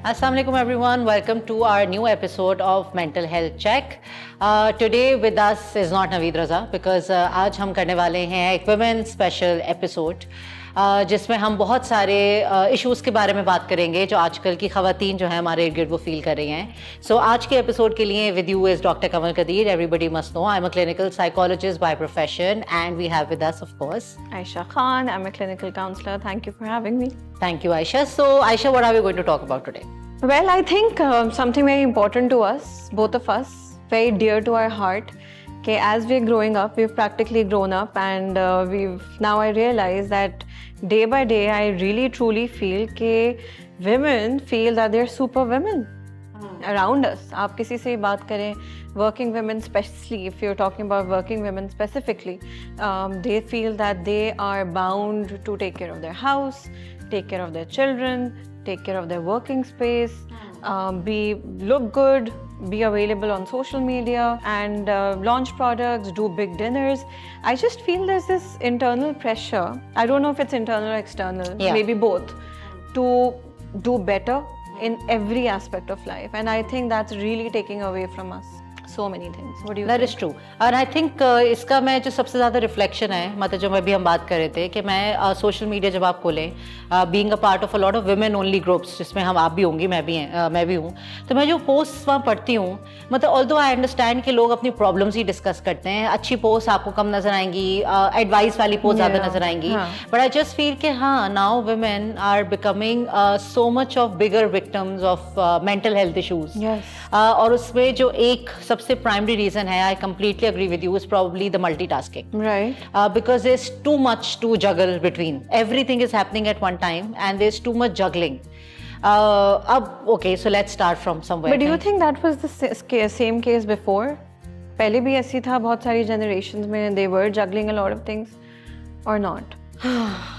Assalamu alaikum everyone. Welcome to our new episode of Mental Health Check. Today with us is not Naveed Raza because आज हम करने वाले हैं एक women special episode जिसमें हम बहुत सारे इश्यूज़ के बारे में बात करेंगे जो आजकल की ख़वातीन जो है हमारे इर्द गिर्द वो फील कर रही हैं. सो आज के एपिसोड के लिए with you is doctor Kamal Kadir. Everybody must know I am a clinical psychologist by profession and we have with us of course Aisha Khan. I'm a clinical counselor. Thank you for having me. Thank you Aisha. So Aisha, what are we going to talk about today? Well, I think something very important to us, both of us, very dear to our heart. Okay, as we're growing up, we've practically grown up, and now I realize that day by day, I really truly feel that women feel that they're super women around us. आप किसी से बात करें, working women especially, if you're talking about working women specifically, they feel that they are bound to take care of their house, take care of their children, take care of their working space, look good, be available on social media, and launch products, do big dinners. I just feel there's this internal pressure. I don't know if it's internal or external, maybe both, to do better in every aspect of life. And I think that's really taking away from us so many things. What do you think? That is true. And I think इसका मैं जो सबसे ज़्यादा reflection है, मतलब जो अभी हम बात कर रहे थे कि मैं सोशल मीडिया जब आप खोलें, being a part of a lot of women only groups जिसमें हम आप भी होंगी, मैं भी हूँ, तो मैं जो पोस्ट वहाँ पढ़ती हूँ, मतलब ऑल्दो आई अंडरस्टैंड कि लोग अपनी प्रॉब्लम्स ही डिस्कस करते हैं. अच्छी पोस्ट आपको कम नजर आएंगी, एडवाइस वाली पोस्ट ज़्यादा नजर आएंगी, बट आई जस्ट फील कि हाँ, now women are becoming so much of bigger victims of mental health issues. और उसमें जो एक सबसे प्राइमरी रीजन है, I completely agree with you, is probably the multitasking. Right. Because there's too much to juggle between. Everything is happening at one time and there's too much juggling. Okay, so let's start from somewhere. But do you think that was the same case before? पहले भी ऐसी था, बहुत सारी generations में they were juggling a lot of things or not?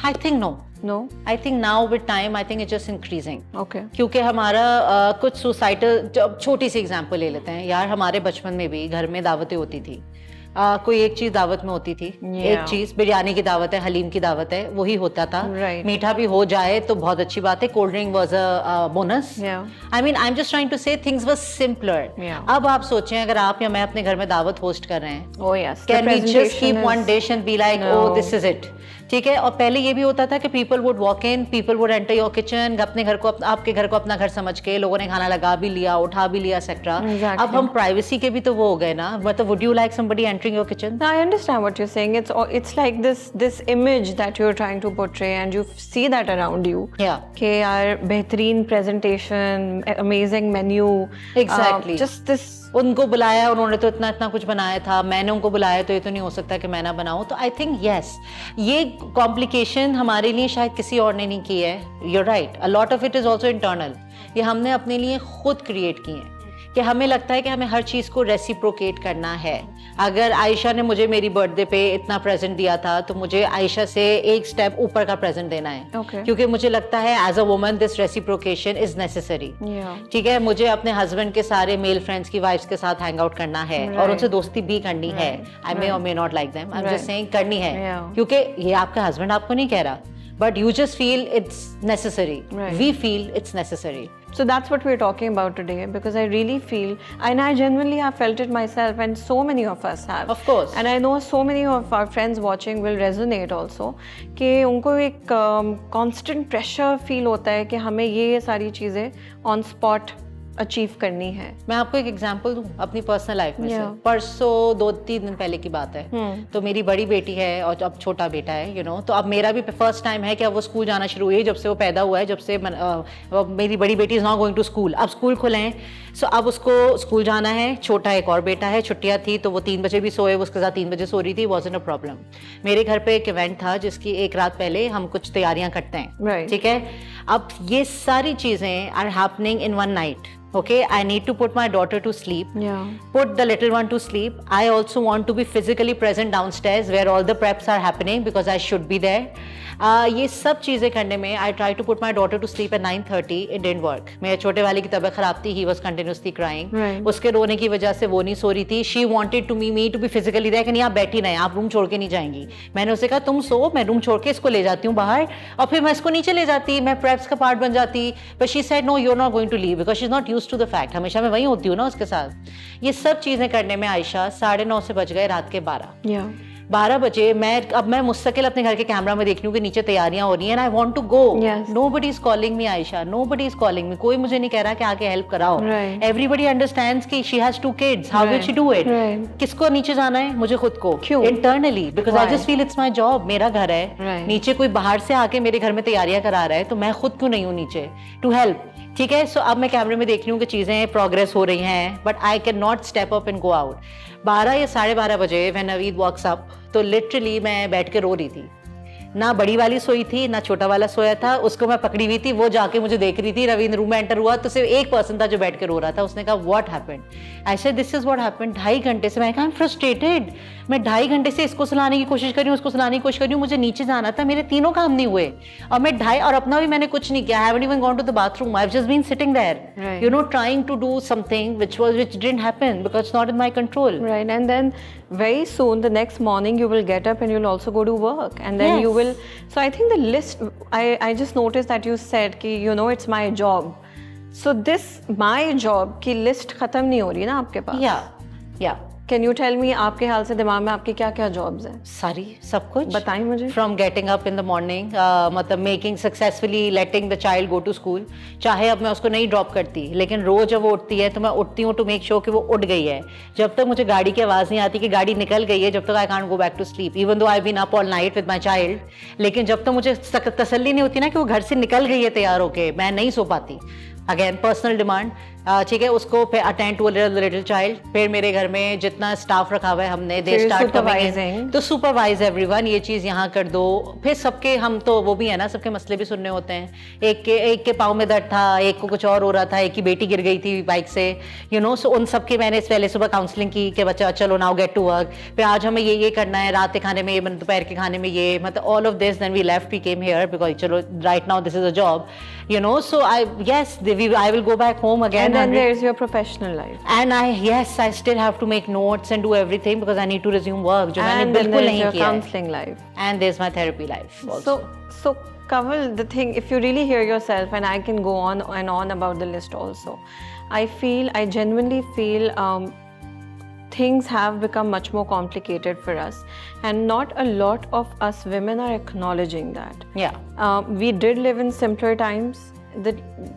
I think no. No? I think now with time, I think it's just increasing. Okay. क्योंकि हमारा कुछ सोसाइटल, छोटी सी एग्जांपल ले लेते हैं यार, हमारे बचपन में भी घर में दावतें होती थी. कोई एक चीज दावत में होती थी, एक चीज बिरयानी की दावत है, हलीम की दावत है, वही होता था. मीठा भी हो जाए तो बहुत अच्छी बात है. Cold drink was a bonus. I mean I am just trying to say things were simpler. अब आप सोचें, अगर आप या मैं अपने घर में दावत होस्ट कर रहे हैं, oh yes, can we just keep one dish and be like oh this is it? ठीक है. और पहले ये भी होता था कि people would walk in, people would enter your kitchen, अपने घर को, आपके घर को अपना घर समझ के लोगों ने खाना लगा भी लिया, उठा भी लिया, एक्सेट्रा. अब हम प्राइवेसी के भी तो वो हो गए ना. मतलब would you like somebody entering your kitchen? I understand what you're saying. It's like this image that you're trying to portray, and you see that around you. Yeah. कि यार बेहतरीन presentation, amazing menu. Exactly. Just this. उनको बुलाया, उन्होंने तो इतना इतना कुछ बनाया था, मैंने उनको बुलाया तो ये तो नहीं हो सकता कि मैं ना बनाऊं. तो आई थिंक यस, ये कॉम्प्लिकेशन हमारे लिए शायद किसी और ने नहीं की है. You're right, a lot of it is also internal. ये हमने अपने लिए खुद क्रिएट किए हैं कि हमें लगता है कि हमें हर चीज़ को रेसिप्रोकेट करना है. अगर आयशा ने मुझे मेरी बर्थडे पे इतना प्रेजेंट दिया था तो मुझे आयशा से एक स्टेप ऊपर का प्रेजेंट देना है. क्योंकि मुझे लगता है as a woman this reciprocation is necessary. ठीक है. मुझे अपने हस्बैंड के सारे मेल फ्रेंड्स की वाइफ्स के साथ हैंग आउट करना है और उनसे दोस्ती भी करनी है. आई मे और may not like them, I am just saying करनी है. क्योंकि ये आपका हस्बैंड आपको नहीं कह रहा, but you just feel it's necessary. We feel it's necessary. So that's what we're talking about today, because I really feel, and I genuinely have felt it myself, and so many of us have. Of course. And I know so many of our friends watching will resonate also, कि उनको एक constant pressure feel होता है कि हमें ये सारी चीज़ें on spot अचीव करनी है. मैं आपको एक एग्जांपल दूं अपनी पर्सनल लाइफ में से. परसों 2-3 दिन पहले की बात है. तो मेरी बड़ी बेटी है और अब छोटा बेटा है, तो अब मेरा भी फर्स्ट टाइम है कि अब वो स्कूल जाना शुरू हुई है जब से वो पैदा हुआ है. जब से मेरी बड़ी बेटी is not going to school. अब स्कूल खुले हैं, सो अब उसको स्कूल जाना है. छोटा एक और बेटा है, छुट्टियां थी तो वो 3 बजे भी सोए, उसके साथ 3 बजे सो रही थी, वॉज़न्ट अ प्रॉब्लम. मेरे घर पे एक इवेंट था जिसकी एक रात पहले हम कुछ तैयारियां करते हैं. ठीक है. अब ये सारी चीजें are happening in one night. Okay, I need to put my daughter to sleep. Yeah. Put the little one to sleep. I also want to be physically present downstairs where all the preps are happening because I should be there. ये सब चीज़ें करने में I try to put my daughter to sleep at 9:30. It didn't work. मेरे छोटे वाले की तबीयत खराब थी. He was continuously crying. Right. उसके रोने की वजह से वो नहीं सो रही थी. She wanted me to be physically there कि नहीं आप बैठी नहीं, आप रूम छोड़ के नहीं जाएंगी. मैंने उसे कहा तुम सो, मैं रूम छोड़ के इसको ले जाती हूँ बाहर और फिर मैं इसको नीचे ले जाती, मैं preps का पार्ट बन जाती. But she said no, you're not going to leave because she's not used to the fact. हमेशा मैं वहीं होती हूँ ना उसके साथ. ये सब चीज़ें करने में आयशा 9:30 से बज गए रात के 12. Yeah. 12 बजे मैं मुस्तकिल अपने घर के कैमरा में देख रही हूँ कि नीचे तैयारियां हो रही हैं. I want to go. Yes. Nobody is calling me Aisha, nobody is calling me. कोई मुझे नहीं कह रहा कि आके हेल्प कराओ. Right. एवरीबडी अंडरस्टैंड्स कि she has 2 kids. How will she do it? Right. किसको नीचे जाना है? मुझे खुद को. क्यों? Internally because I Why? Just feel it's my job. मेरा घर है. Right. नीचे कोई बाहर से आके मेरे घर में तैयारियां करा रहा है तो मैं खुद क्यों नहीं हूँ नीचे टू हेल्प. ठीक है. सो अब मैं कैमरे में देख रही हूँ कि चीजें प्रोग्रेस हो रही हैं but I can not step up and go out. 12 या 12:30 बजे व्हेन नवीद वॉक्स अप तो लिटरली मैं बैठ के रो रही थी. ना बड़ी वाली सोई थी ना छोटा वाला सोया था. उसको मैं पकड़ी हुई थी, वो जाके मुझे देख रही थी. रविंद्र रूम में एंटर हुआ तो सिर्फ एक पर्सन था जो बैठ के रो रहा था. उसने कहा what happened? I said this is what happened. 2.5 घंटे से मैं कहा आई एम फ्रस्ट्रेटेड. मैं 2.5 घंटे से इसको सुलाने की कोशिश कर रही हूँ, उसको सुलाने की कोशिश कर रही हूँ. मुझे नीचे जाना था, मेरे तीनों काम नहीं हुए और मैं 2.5 और अपना भी मैंने कुछ नहीं किया. I haven't even gone to the bathroom. I have just been sitting there, Right. You know, trying to do something which didn't happen because it's not in my control. Right, and then very soon the next morning you will get up and you'll also go to work, and then you Yes. will. So I think the list. I just noticed that you said कि it's my job. So this my job की list खत्म नहीं हो रही ना आपके पास. Yeah. Can you tell me आपके हाल से दिमाग में आपकी क्या क्या jobs हैं? सारी सब कुछ बताएं मुझे. From getting up in the morning, मतलब making successfully letting the child go to school. चाहे अब मैं उसको नहीं ड्रॉप करती लेकिन रोज जब वो उठती है तो मैं उठती हूँ टू मेक श्योर कि वो उठ गई है. जब तक मुझे गाड़ी की आवाज़ नहीं आती कि गाड़ी निकल गई है, जब तक I can't go back to sleep even though I been up all night with my child. लेकिन जब तक मुझे तसल्ली नहीं होती ना कि वो घर से निकल गई है तैयार होके, मैं नहीं सो पाती. Again personal demand. ठीक है. उसको फिर अटेंड टू लिटिल चाइल्ड. फिर मेरे घर में जितना स्टाफ रखा हुआ है हमने, दे फिर स्टार्ट supervising. तो सुपरवाइज एवरीवन. ये चीज़ यहाँ कर दो. फिर सबके हम तो वो भी है ना, सबके मसले भी सुनने होते हैं. एक के पाँव में दर्द था, एक को कुछ और हो रहा था, एक की बेटी गिर गई थी बाइक से, सो उन सबके मैंने पहले सुबह काउंसलिंग की कि बच्चा चलो नाउ गेट टू वर्क. फिर आज हमें ये करना है, रात के खाने में ये, दोपहर के खाने में ये, मतलब all of this. Then we left, we came here because चलो right now this is a job, so I will go back home again. And then there's your professional life. And I still have to make notes and do everything because I need to resume work जो मैंने And then बिल्कुल there's नहीं your किया है. counseling life. And there's my therapy life also. So Kaval, the thing, if you really hear yourself, and I can go on and on about the list also, I genuinely feel things have become much more complicated for us, and not a lot of us women are acknowledging that. Yeah. We did live in simpler times. The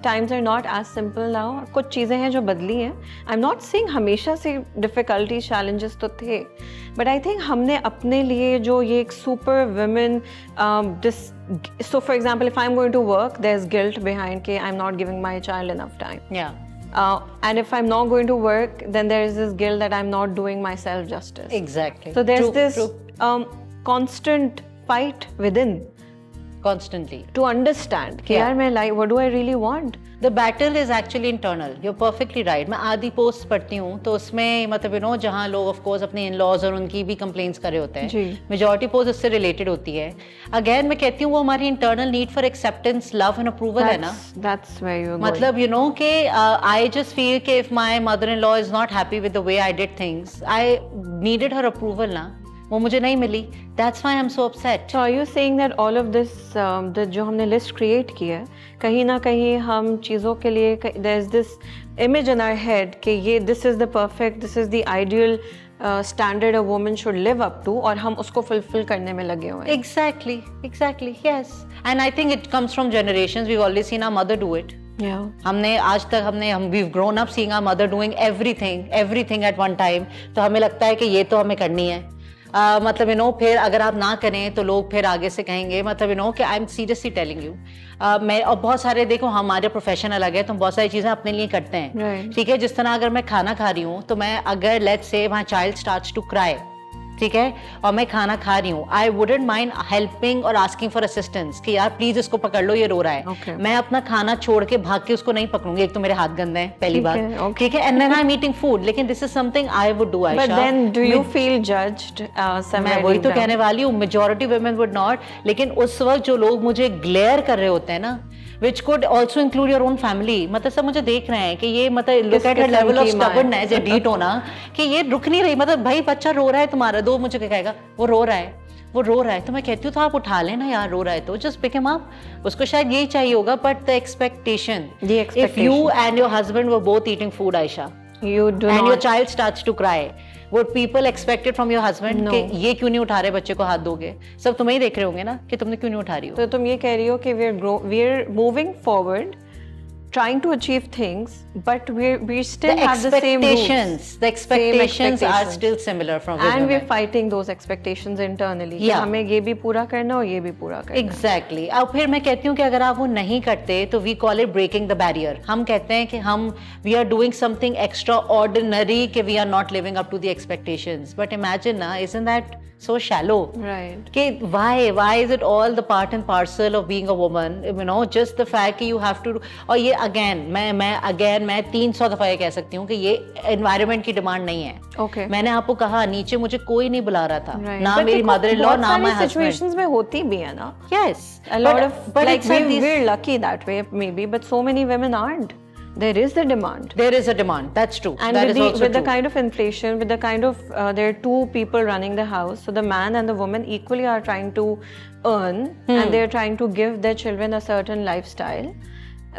times are not as simple now. कुछ चीज़ें हैं जो बदली हैं. I'm not saying हमेशा से difficulties, challenges तो थे, but I think हमने अपने लिए जो ये एक super women so for example, if I'm going to work, there's guilt behind कि I'm not giving my child enough time. Yeah. And if I'm not going to work, then there is this guilt that I'm not doing myself justice. Exactly. So there's True, this true. constant fight within Constantly. to understand कि यार मैं like what do I really want. The battle is actually internal. You're perfectly right. मैं आधी post पढ़ती हूँ तो उसमें मतलब जहाँ लोग ऑफ कोर्स अपने इन-लॉज और उनकी भी कंप्लेंट्स कर रहे होते हैं, मेजॉरिटी पोस्ट उससे रिलेटेड होती है. अगेन मैं कहती हूँ वो हमारी internal need for acceptance, love and approval है ना. That's where you're मतलब कि I just feel कि if my mother-in-law is not happy with the way I did things, I needed her approval ना. वो मुझे नहीं मिली. That's why I'm so upset. So are you saying that all of this जो हमने list create की है, कहीं ना कहीं हम चीज़ों के लिए there's this image in our head कि ये this is the perfect, this is the ideal standard a woman should live up to, और हम उसको fulfill करने में लगे हुए हैं. Exactly, yes. And I think it comes from generations. We've always seen our mother do it. Yeah. हमने आज तक we've grown up seeing our mother doing everything at one time. तो हमें लगता है कि ये तो हमें करनी है. मतलब फिर अगर आप ना करें तो लोग फिर आगे से कहेंगे, मतलब कि I am seriously telling you. मैं और बहुत सारे देखो हमारे प्रोफेशन अलग है तो हम बहुत सारी चीज़ें अपने लिए करते हैं. ठीक है. जिस तरह अगर मैं खाना खा रही हूँ तो मैं अगर let's say my child starts to cry, ठीक है, और मैं खाना खा रही हूँ, आई वुडंट माइंड हेल्पिंग और आस्किंग फॉर असिस्टेंस कि यार प्लीज इसको पकड़ लो, ये रो रहा है। Okay. मैं अपना खाना छोड़ के भाग के उसको नहीं पकड़ूंगी, एक तो मेरे हाथ गंदे हैं पहली ठीक बात, है, okay. ठीक है, and then I am eating food, लेकिन this is something I would do Ayesha. But then do you feel judged मैं वही तो कहने वाली हूँ, मेजॉरिटी वुमेन वुड नॉट, लेकिन उस वक्त जो लोग मुझे ग्लेयर कर रहे होते हैं ना, which could also include your own family, मतलब सब मुझे देख रहे हैं कि ये मतलब look at her level of stubbornness या डीट होना कि ये रुक नहीं रही, मतलब भाई बच्चा रो रहा है तुम्हारा, दो मुझे क्या कहेगा, वो रो रहा है, तो मैं कहती हूँ तो आप उठा लेना यार, रो रहा है तो जस्ट पिक हिम अप, उसको शायद यही चाहिए होगा, but the expectation, if you and your husband were both eating food, Aisha, you do and not, your child starts to cry, would people expect it from your husband No. कि ये क्यों नहीं उठा रहे बच्चे को, हाथ दोगे, सब तुम्हें ही देख रहे होंगे ना कि तुमने क्यों नहीं उठा रही हो। तो तुम ये कह रही हो कि we're moving forward, trying to achieve things, but we still have the same roots. The expectations are still similar from women. And we're fighting those expectations internally. Yeah. हमें ये भी पूरा करना और ये भी पूरा करना। Exactly. अब फिर मैं कहती हूँ कि अगर आप वो नहीं करते तो we call it breaking the barrier. हम कहते हैं कि हम we are doing something extraordinary कि we are not living up to the expectations. But imagine ना, isn't that so shallow? Right. कि why is it all the part and parcel of being a woman? You know, just the fact कि you have to, और ये again मैं 300 दफा ये कह सकती हूँ कि ये environment की डिमांड नहीं है। Okay. मैंने आपको कहा नीचे मुझे कोई नहीं बुला रहा था, Right. ना But मेरी देखो, मदर इन लॉ बहुत ना सारी माय हस्बैंड। situations में होती भी है ना। Yes, A lot of but like it's not these- we're lucky that way maybe, but so many women aren't. There is the demand. There is a demand. That's true. And That with is also the true. kind of inflation, with the kind of there are two people running the house, so the man and the woman equally are trying to earn, and they're trying to give their children a certain lifestyle,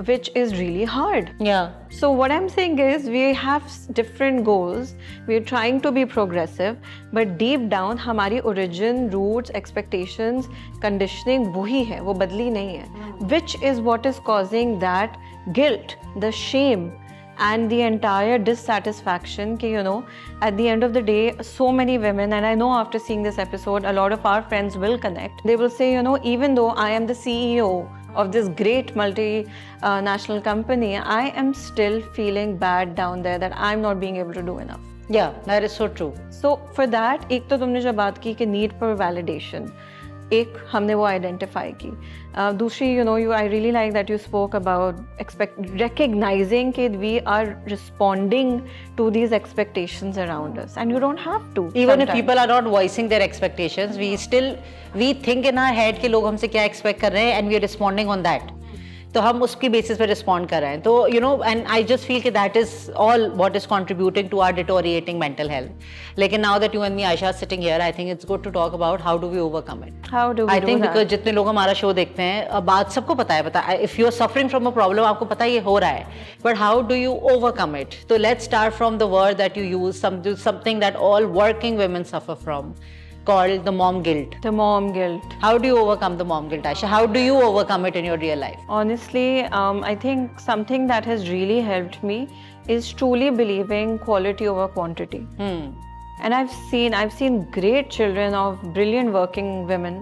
which is really hard. Yeah. So what I'm saying is we have different goals. We're trying to be progressive, but deep down हमारी origin, roots, expectations, conditioning वही है, वो बदली नहीं है. Which is what is causing that guilt, the shame, and the entire dissatisfaction कि you know at the end of the day so many women, and I know after seeing this episode a lot of our friends will connect, they will say, you know, even though I am the CEO of this great multi-national company, I am still feeling bad down there that I'm not being able to do enough. Yeah, that is so true. So for that, एक तो तुमने जो बात की कि need for validation, एक हमने वो आइडेंटिफाई की. दूसरी, you know, I really like that you spoke about recognizing कि we are responding to these expectations around us, and you don't have to. Even if sometimes. people are not voicing their expectations, we think in our head कि लोग हमसे क्या expect कर रहे हैं, and we are responding on that. तो हम उसकी बेसिस पे रिस्पॉन्ड कर रहे हैं, तो you know, and I just feel कि that is all what is contributing to our deteriorating mental health. लेकिन now that you and me Aisha sitting here, I think it's good to talk about how do we overcome it. How do we I do think that? Because जितने लोग हमारा show देखते हैं, बात सबको पता है, if you are suffering from a problem, आपको पता है ये हो रहा है, but how do you overcome it. तो let's start from the word that you use, something that all working women suffer from, called the mom guilt. The mom guilt. How do you overcome the mom guilt, Aisha? How do you overcome it in your real life? Honestly, I think something that has really helped me is truly believing quality over quantity. And I've seen great children of brilliant working women,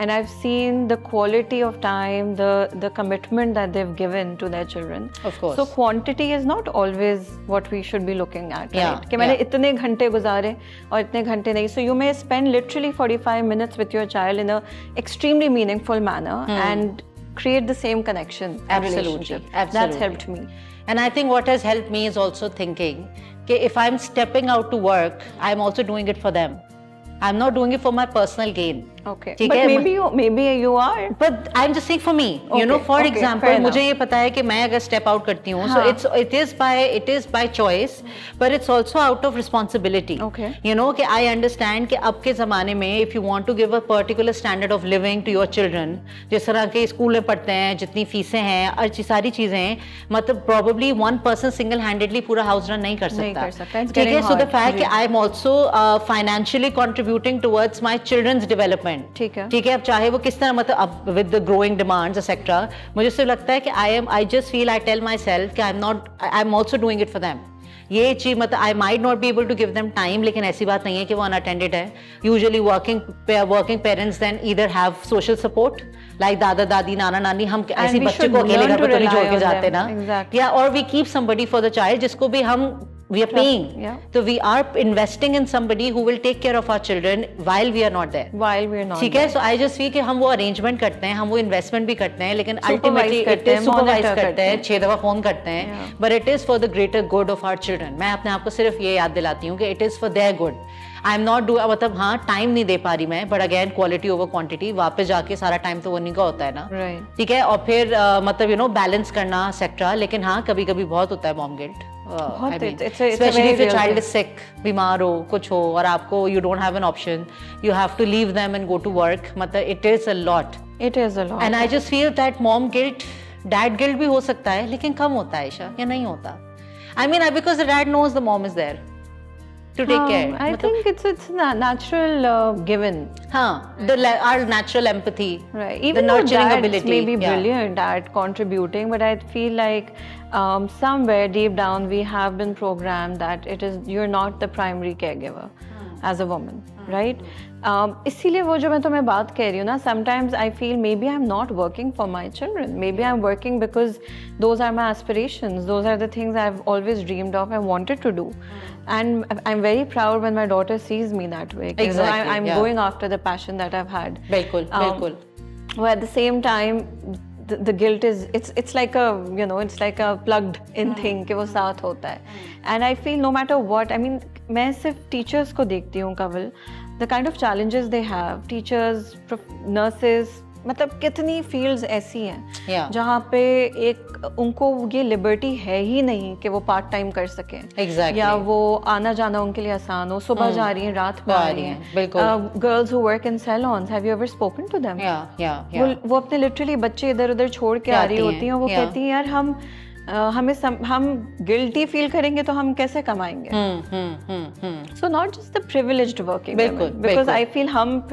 and I've seen the quality of time, the commitment that they've given to their children. Of course. So quantity is not always what we should be looking at, Yeah, right? कि मैंने yeah. इतने घंटे गुजारे और इतने घंटे नहीं. So you may spend literally 45 minutes with your child in a extremely meaningful manner and create the same connection and Absolutely, relationship. absolutely. That's helped me. And I think what has helped me is also thinking that if I'm stepping out to work, I'm also doing it for them. I'm not doing it for my personal gain. Okay. ठीक But है? maybe you are. But I'm just saying for me, you know, Okay, for okay, example, fair मुझे enough. ये पता है कि मैं अगर step out करती हूँ, हाँ. so it is by choice, but it's also out of responsibility. Okay. You know कि I understand कि अब के ज़माने में if you want to give a particular standard of living to your children, जिस तरह के स्कूल में पढ़ते हैं, जितनी फीसें हैं, और सारी चीज़ें हैं, मतलब probably one person single-handedly पूरा house run नहीं कर सकता. नहीं कर सकता. It's ठीक है, getting so the hard, fact कि जी. I'm also financially contributing towards my children's development. ठीक है. ठीक है, अब चाहे वो किस तरह, मतलब अब with the growing demands etcetera, मुझे सिर्फ लगता है कि I just feel, I tell myself कि I am also doing it for them. ये चीज मतलब I might not be able to give them time, लेकिन ऐसी बात नहीं है कि वो अनअटेंडेड है. Usually working parents then either have social support like dada dadi नाना नानी. हम ऐसे we बच्चे should को अकेले learn घर to पे तो नहीं rely छोड़ के on जाते them. ना, Exactly. या और we keep somebody for the child जिसको भी हम we are paying. Yeah. So we are investing in somebody who will take care of our children while we are not there. While we're not ठीक है, so I just feel कि हम वो arrangement करते हैं, हम वो investment भी करते हैं, लेकिन Supervise ultimately it करते हैं, is supervise monitor करते हैं, करते 6 दफा फोन करते हैं, but it is for the greater good of our children. मैं अपने आप को सिर्फ ये याद दिलाती हूँ कि it is for their good. I am not do, मतलब हाँ टाइम नहीं दे पा रही मैं, but again quality over quantity, वापस जाके सारा टाइम तो वो नहीं का होता है ना, Right. ठीक है, और फिर मतलब यू नो बैलेंस करना सेक्टर, लेकिन हाँ कभी कभी बहुत होता है mom guilt, especially if your child is sick, बीमार हो कुछ हो और आपको you don't have an option, you have to leave them and go to work, मतलब it is a lot. It is a lot. And I just feel that mom guilt, dad guilt भी हो सकता है लेकिन कम होता है ईशा, या नहीं होता? I mean because the dad knows the mom is there to take care. I think it's natural given. हाँ, our natural empathy, Right. the Even though nurturing dads ability, may be yeah. brilliant at contributing, but I feel like somewhere deep down we have been programmed that you're not the primary caregiver as a woman, right? इसीलिए वो जो मैं तुम्हें बात कह रही हूँ ना, sometimes I feel maybe I'm not working for my children. Maybe I'm working because those are my aspirations. Those are the things I've always dreamed of and wanted to do. And I'm very proud when my daughter sees me that way. Exactly, I'm yeah. going after the passion that I've had. बिल्कुल बिल्कुल. But at the same time, the guilt is it's like a it's like a plugged in thing कि वो साथ होता है. And I feel no matter what, I mean मैं सिर्फ teachers को देखती हूँ कवल, the kind of challenges they have, teachers, nurses, मतलब कितनी फील्ड्स ऐसी हैं Yeah. जहाँ पे एक उनको ये लिबर्टी है ही नहीं कि वो पार्ट टाइम कर सकें. Exactly. या वो आना जाना उनके लिए आसान हो, सुबह जा रही हैं रात में आ रही हैं. बिल्कुल. Girls who work in salons, have you ever spoken to them? वो अपने लिटरली बच्चे इधर उधर छोड़ के आ रही होती हैं, वो कहती हैं यार हम गिल्टी फील करेंगे तो हम कैसे कमाएंगे? So not just the privileged working women, because I feel हम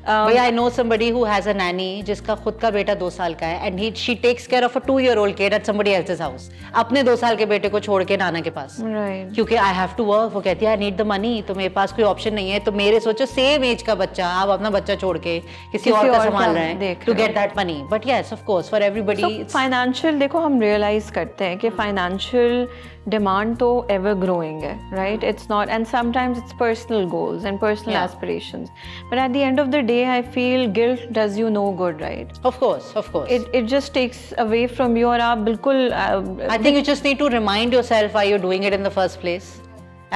I know somebody who has a nanny जिसका खुद का बेटा 2 साल का है and she takes care of a 2-year-old kid at somebody else's house, अपने 2 साल के बेटे को छोड़ के नाना के पास. Right. क्योंकि I have to work, वो कहती है I need the money, तो मेरे पास कोई ऑप्शन नहीं है, तो मेरे सोचो सेम एज का बच्चा, आप अपना बच्चा छोड़ के किसी और का संभाल रहे हैं to get that money. But yes, of course, for everybody. So financial, देखो हम realize करते हैं कि financial demand तो ever growing है, right? It's not, and sometimes it's personal goals and personal aspirations. But at the end of the day, I feel guilt does you no good, right? Of course. It just takes away from you और आप बिल्कुल I think you just need to remind yourself why you're doing it in the first place.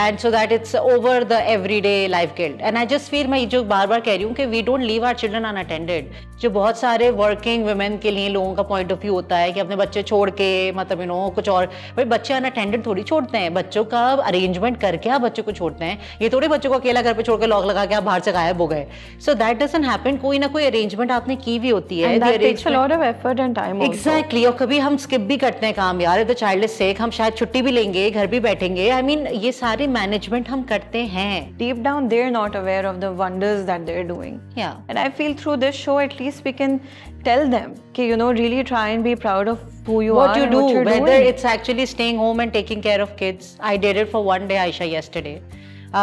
And so that it's over the everyday life guilt. And I just feel, मैं जो बार बार कह रही हूँ कि we don't leave our children unattended. जो बहुत सारे working women के लिए लोगों का point of view होता है कि अपने बच्चे छोड़ के मतलब you know कुछ और, भाई बच्चे unattended थोड़ी छोड़ते हैं, बच्चों का arrangement करके आप बच्चे को छोड़ते हैं, ये थोड़ी बच्चों को अकेला घर पे छोड़ के लॉक लगा के आप बाहर से गायब हो गए. So that doesn't happen. कोई ना कोई arrangement आपने की भी होती है. and that takes a lot of effort and time also. Exactly. और कभी हम skip भी करते हैं काम यार, if the child is sick, हम शायद छुट्टी भी लेंगे, घर भी बैठेंगे. I mean ये सारे मैनेजमेंट हम करते हैं. Deep down they're not aware of the wonders that they're doing. Yeah. And I feel through this show at least we can tell them कि really try and be proud of who you what are you and do, what you're whether doing. it's actually staying home and taking care of kids. I did it for one day, Aisha, yesterday.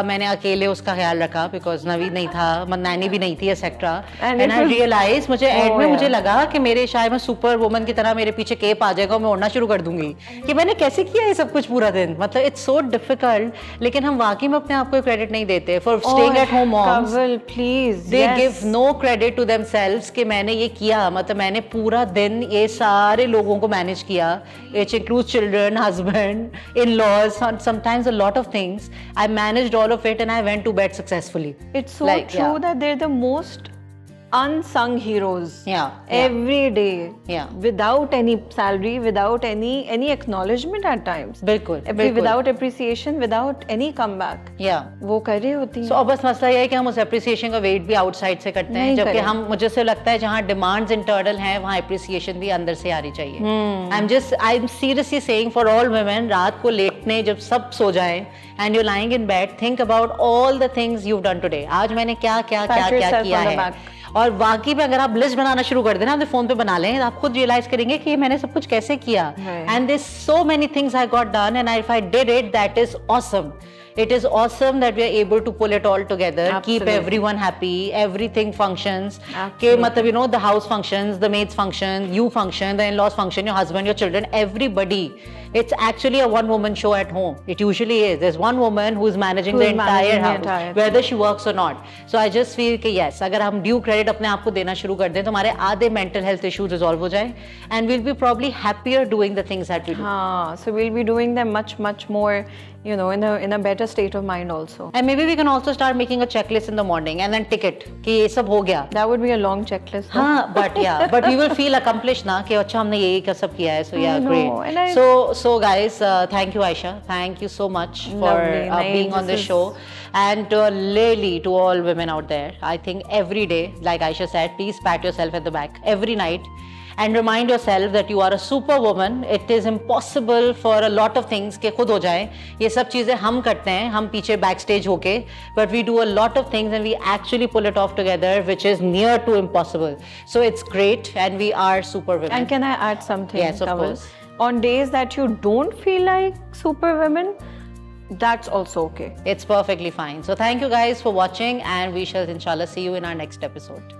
मैंने अकेले उसका ख्याल रखा because Naveed नहीं था, नैनी भी नहीं थी एक्सेट्रा. एंड आई रियलाइज मुझे एंड में मुझे लगा कि मेरे शायद मैं सुपर वुमन की तरह मेरे पीछे केप आ जाएगा और मैं उड़ना शुरू कर दूंगी कि मैंने कैसे किया ये सब कुछ पूरा दिन. मतलब इट्स सो डिफिकल्ट, लेकिन हम वाकई में अपने आप को क्रेडिट नहीं देते for staying at home moms. Please they give no credit to themselves कि मैंने ये किया, मतलब मैंने पूरा दिन ये सारे लोगों को मैनेज किया. It includes children, husband, in-laws, sometimes a lot of things. I managed all of it and I went to bed successfully. It's so true that they're the most unsung heroes. Every day. Without any salary, without any acknowledgement at times. बिल्कुल. Without appreciation, without any comeback. वो कर रही होती हैं. So अब बस मसला ये है कि हम उस appreciation का वेट भी outside से करते हैं, जबकि हम मुझे से लगता है जहाँ demands internal हैं वहाँ appreciation भी अंदर से आ रही चाहिए. I'm seriously saying for all women, रात को लेटने जब सब सो जाएं and you're lying in bed, think about all the things you've done today. आज मैंने क्या किया है. और वाकई में अगर आप लिस्ट बनाना शुरू कर देना, अपने फोन पे बना लें, आप खुद रियलाइज करेंगे कि मैंने सब कुछ कैसे किया. And there so many things I got done and if I did it, that is awesome. It is awesome that we are able to pull it all together. Keep everyone happy, everything functions. के मतलब the house functions, the maids function, you function, the in-laws function, your husband, your children, everybody It's actually a one-woman show at home. It usually is. There's one woman who's managing the entire house, whether she works or not. So I just feel कि yes, अगर हम due credit अपने आप को देना शुरू कर दें तो हमारे आधे mental health issues resolve हो जाए, and we'll be probably happier doing the things that we do. So we'll be doing them much more, you know, in a better state of mind also. And maybe we can also start making a checklist in the morning and then tick it कि ये सब हो गया. That would be a long checklist. हाँ, but we will feel accomplished ना कि अच्छा हमने ये का सब किया है. So yeah, great. So guys, thank you Aisha. Thank you so much for being on this show. And really to all women out there, I think every day, like Aisha said, please pat yourself at the back every night. And remind yourself that you are a superwoman. It is impossible for a lot of things कि खुद हो जाए. ये सब चीजें हम करते हैं, हम पीछे backstage होके, but we do a lot of things and we actually pull it off together, which is near to impossible. So it's great, and we are superwomen. And can I add something? Yes, of course. On days that you don't feel like superwomen, that's also okay. It's perfectly fine. So thank you guys for watching, and we shall inshallah see you in our next episode.